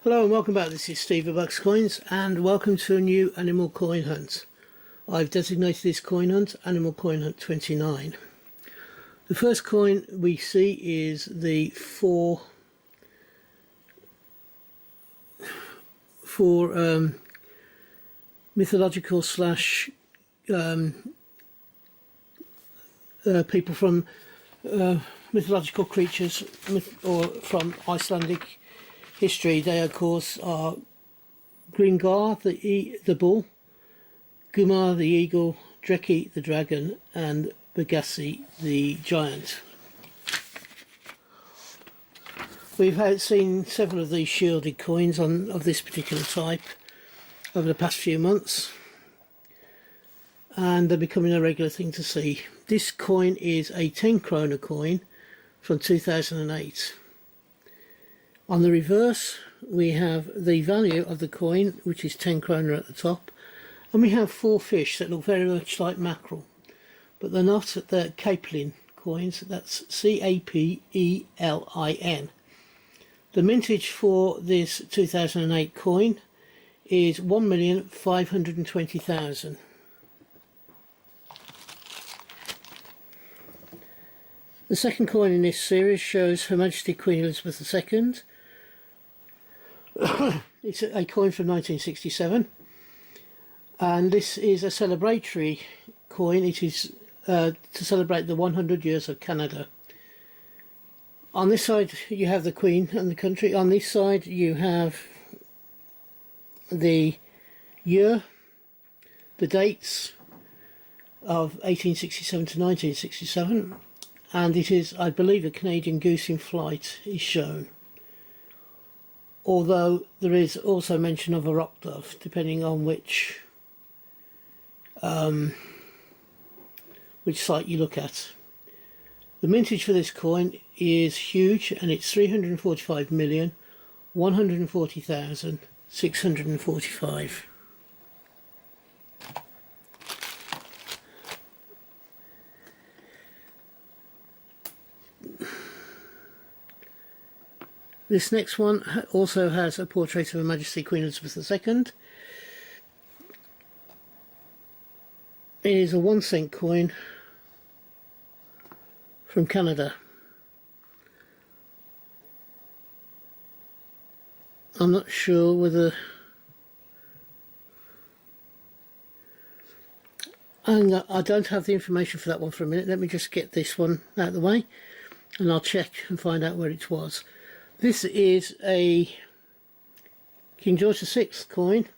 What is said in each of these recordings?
Hello and welcome back. This is Steve of Bucks Coins and welcome to a new animal coin hunt. I've designated this coin hunt Animal Coin Hunt 29. The first coin we see is the four mythological slash people from mythological creatures or from Icelandic history. They of course are Gringar the bull, Gumar the eagle, Dreki the dragon and Bagassi the giant. We've seen several of these shielded coins of this particular type over the past few months, and they're becoming a regular thing to see. This coin is a 10 kroner coin from 2008. On the reverse we have the value of the coin, which is 10 kroner at the top, and we have four fish that look very much like mackerel, but they're not. They're capelin coins. That's C-A-P-E-L-I-N. The mintage for this 2008 coin is 1,520,000. The second coin in this series shows Her Majesty Queen Elizabeth II. It's a coin from 1967, and this is a celebratory coin. It is to celebrate the 100 years of Canada. On this side you have the Queen and the country. On this side you have the year, the dates of 1867 to 1967, and it is, I believe, a Canadian goose in flight is shown, although there is also mention of a rock dove depending on which site you look at. The mintage for this coin is huge, and it's 345,140,645. This next one also has a portrait of Her Majesty Queen Elizabeth II. It is a 1-cent coin from Canada. I'm not sure whether, and I don't have the information for that one for a minute. Let me just get this one out of the way and I'll check and find out where it was. This is a King George VI coin.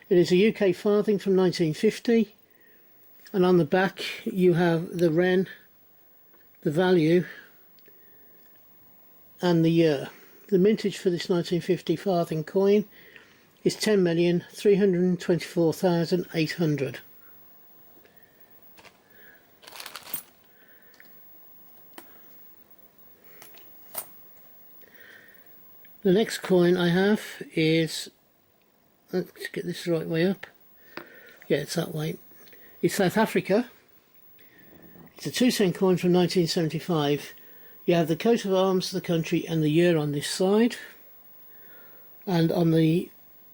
It is a UK farthing from 1950, and on the back you have the wren, the value and the year. The mintage for this 1950 farthing coin is 10,324,800. The next coin I have is, let's get this the right way up. Yeah, it's that way. It's South Africa. It's a 2-cent coin from 1975. You have the coat of arms, the country and the year on this side, and on the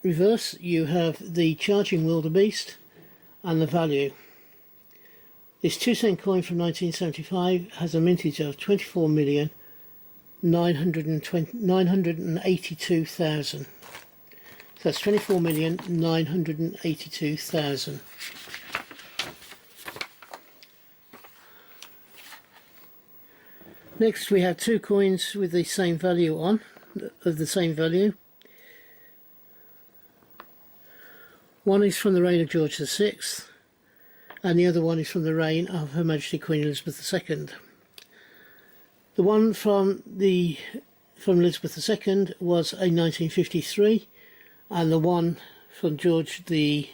reverse you have the charging wildebeest and the value. This 2-cent coin from 1975 has a mintage of 24,982,000. So that's 24,982,000. Next we have two coins with the same value of the same value. One is from the reign of George VI and the other one is from the reign of Her Majesty Queen Elizabeth II. The one from Elizabeth II was a 1953, and the one from George VI,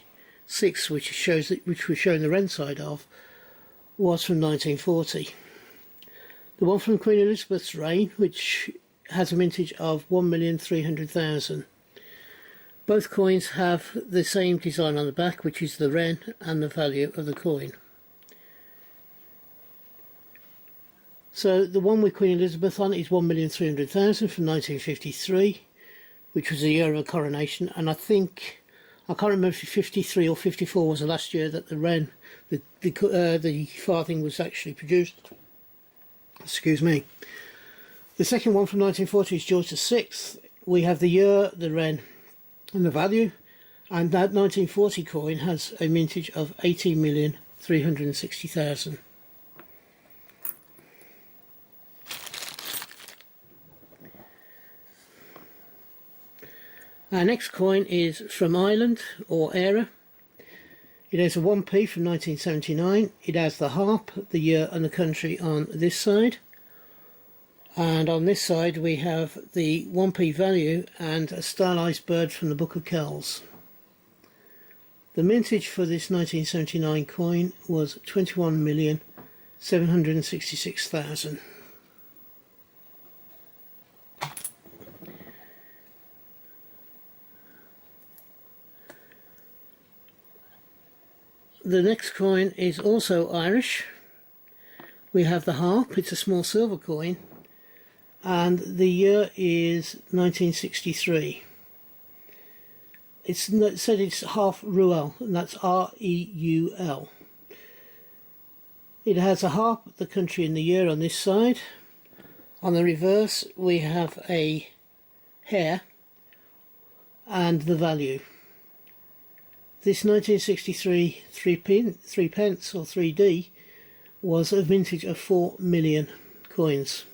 which we're showing the wren side of, was from 1940. The one from Queen Elizabeth's reign, which has a mintage of 1,300,000. Both coins have the same design on the back, which is the wren and the value of the coin. So the one with Queen Elizabeth on is 1,300,000 from 1953. which was the year of a coronation, and I can't remember if 53 or 54 was the last year that the farthing was actually produced. Excuse me. The second one from 1940 is George VI. We have the year, the Wren, and the value, and that 1940 coin has a mintage of 18,360,000. Our next coin is from Ireland, or Era. It has a 1p from 1979. It has the harp, the year and the country on this side. And on this side we have the 1p value and a stylised bird from the Book of Kells. The mintage for this 1979 coin was 21,766,000. The next coin is also Irish. We have the harp, it's a small silver coin, and the year is 1963. It said it's half Ruel, and that's R-E-U-L. It has a harp, the country and the year on this side. On the reverse we have a hare and the value. This 1963 three pence or 3D was a vintage of 4 million coins.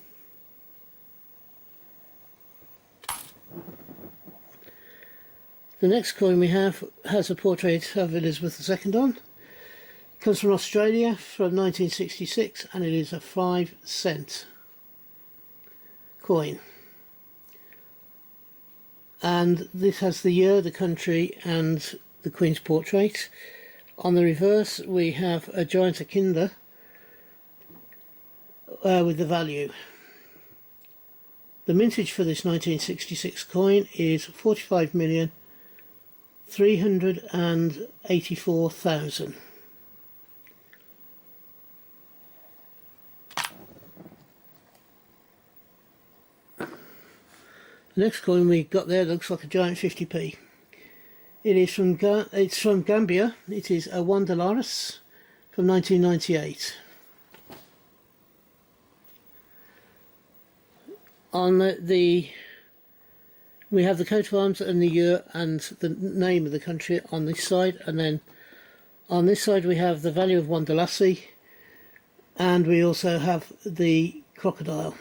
The next coin we have has a portrait of Elizabeth II on. It comes from Australia from 1966 and it is a 5-cent coin. And this has the year, the country and the Queen's portrait. On the reverse we have a giant Kinder with the value. The mintage for this 1966 coin is 45,384,000. The next coin we got there looks like a giant 50p. It's from Gambia. It is a $1 from 1998. We have the coat of arms and the year and the name of the country on this side, and then on this side we have the value of $1, and we also have the crocodile.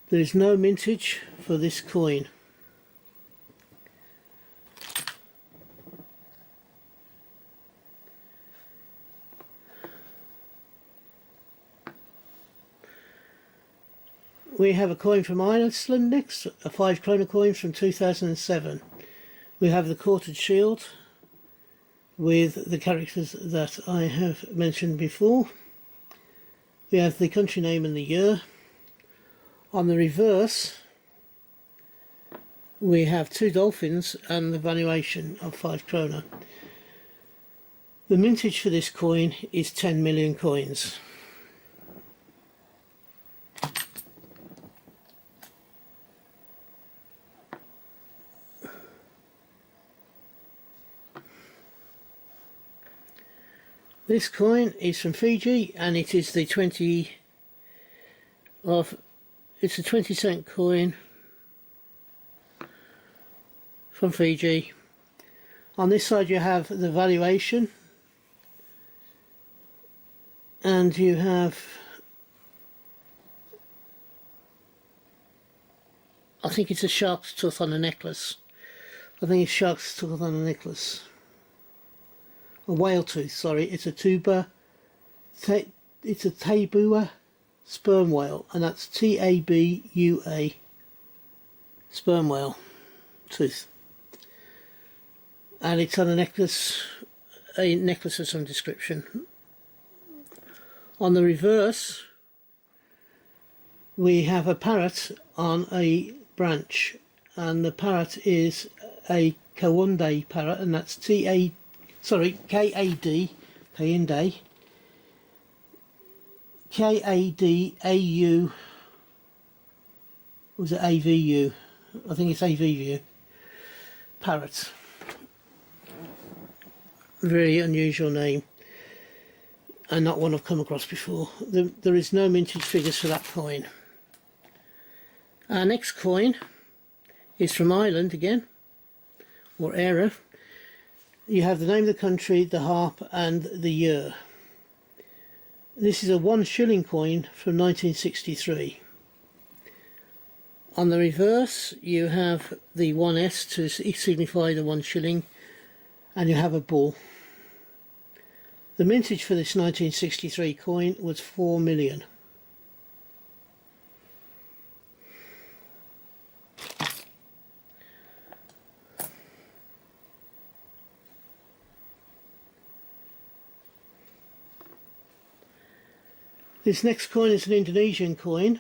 There is no mintage for this coin. We have a coin from Iceland next, a 5 krona coin from 2007. We have the quartered shield with the characters that I have mentioned before. We have the country name and the year. On the reverse we have 2 dolphins and the valuation of 5 krona. The mintage for this coin is 10 million coins. This coin is from Fiji and it is the 20 cent coin from Fiji. On this side you have the valuation, and you have, I think it's a shark's tooth on a necklace. I think it's shark's tooth on a necklace. A whale tooth, sorry. It's a tabua sperm whale, and that's T-A-B-U-A sperm whale tooth. And it's on a necklace of some description. On the reverse we have a parrot on a branch, and the parrot is a Kawunde parrot, and that's K-A-D, Kayinde, K-A-D-A-U Or was it AVU? I think it's AVU. Parrot. Very unusual name, and not one I've come across before. There is no mintage figures for that coin. Our next coin is from Ireland again, or Era. You have the name of the country, the harp and the year. This is a 1 shilling coin from 1963. On the reverse you have the 1S to signify the 1 shilling, and you have a bull. The mintage for this 1963 coin was 4 million. This next coin is an Indonesian coin.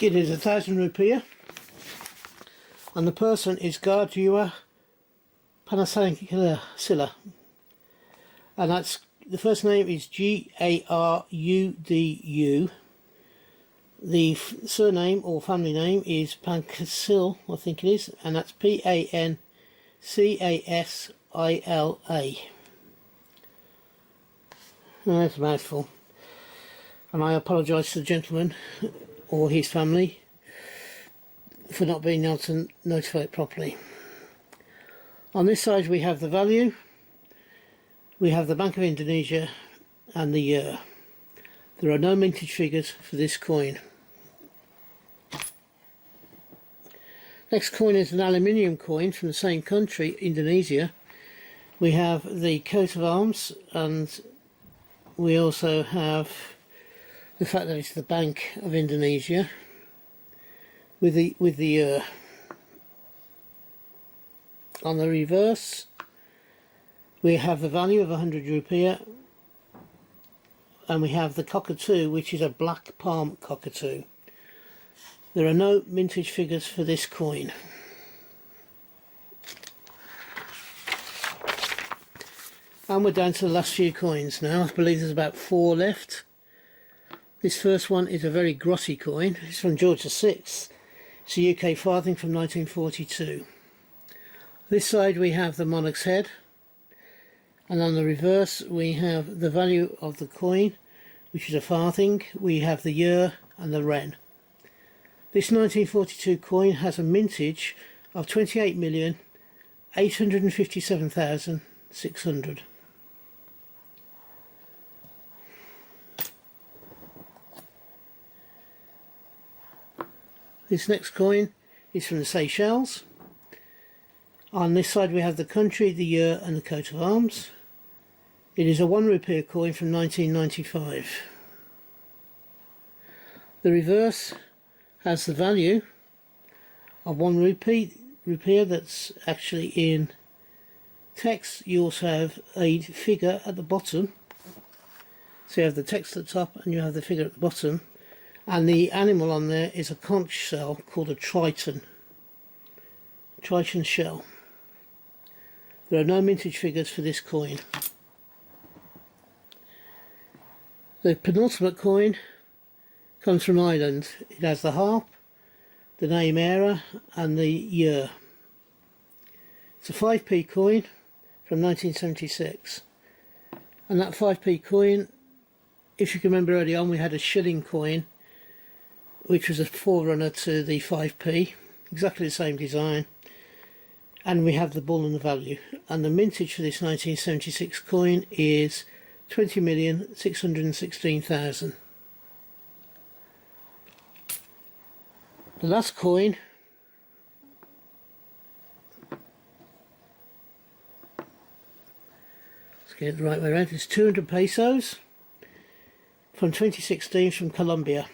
It is 1,000 rupiah, and the person is Garjua Panasila, and that's the first name is Garudu. The surname or family name is Pancasil, I think it is, and that's Pancasila. That's a mouthful, and I apologise to the gentleman or his family for not being able to notify it properly. On this side we have the value, we have the Bank of Indonesia and the year. There are no mintage figures for this coin. Next coin is an aluminium coin from the same country, Indonesia. We have the coat of arms, and we also have the fact that it's the Bank of Indonesia with the year. On the reverse we have the value of 100 rupiah, and we have the cockatoo, which is a black palm cockatoo. There are no mintage figures for this coin. And we're down to the last few coins now. I believe there's about 4 left. This first one is a very grotty coin. It's from George VI. It's a UK farthing from 1942. This side we have the monarch's head, and on the reverse we have the value of the coin, which is a farthing. We have the year and the wren. This 1942 coin has a mintage of 28,857,600. This next coin is from the Seychelles. On this side we have the country, the year and the coat of arms. It is a 1 rupiah coin from 1995. The reverse has the value of 1 rupiah that's actually in text. You also have a figure at the bottom. So you have the text at the top and you have the figure at the bottom. And the animal on there is a conch shell called a triton shell. There are no mintage figures for this coin. The penultimate coin comes from Ireland. It has the harp, the name Era and the year. It's a 5p coin from 1976. And that 5p coin, if you can remember early on, we had a shilling coin which was a forerunner to the 5p, exactly the same design. And we have the bull and the value, and the mintage for this 1976 coin is 20,616,000. The last coin let's get it the right way around. It's 200 pesos from 2016 from Colombia.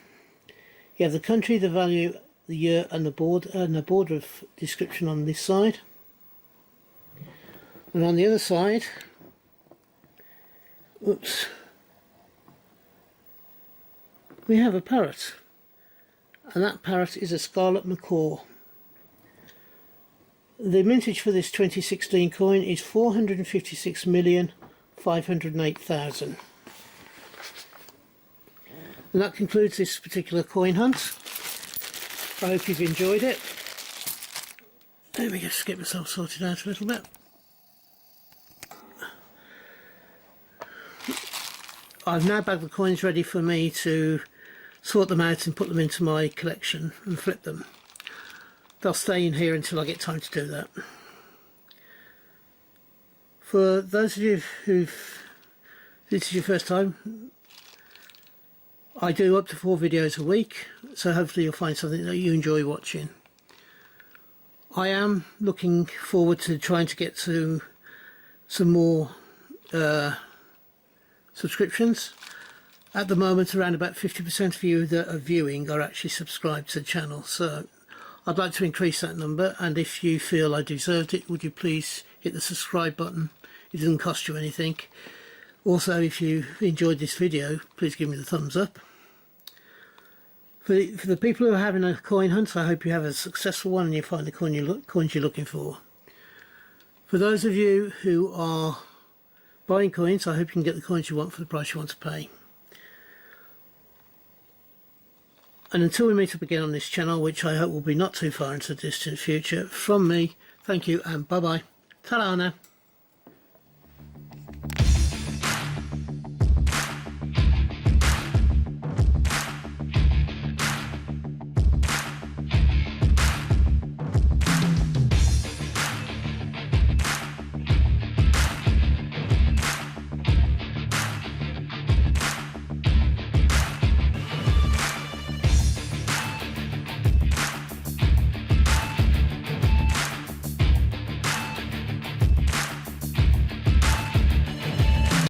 You have the country, the value, the year and the border of description on this side. And on the other side, we have a parrot, and that parrot is a scarlet macaw. The mintage for this 2016 coin is 456,508,000. And that concludes this particular coin hunt. I hope you've enjoyed it. Let me just get myself sorted out a little bit. I've now bagged the coins ready for me to sort them out and put them into my collection and flip them. They'll stay in here until I get time to do that. For those of you this is your first time, I do up to 4 videos a week, so hopefully you'll find something that you enjoy watching. I am looking forward to trying to get to some more subscriptions. At the moment, around about 50% of you that are viewing are actually subscribed to the channel, so I'd like to increase that number, and if you feel I deserved it, would you please hit the subscribe button? It doesn't cost you anything. Also, if you enjoyed this video, please give me the thumbs up. For the people who are having a coin hunt, I hope you have a successful one and you find the coins you're looking for. For those of you who are buying coins, I hope you can get the coins you want for the price you want to pay. And until we meet up again on this channel, which I hope will be not too far into the distant future, from me, thank you and bye bye. Ta-ra now.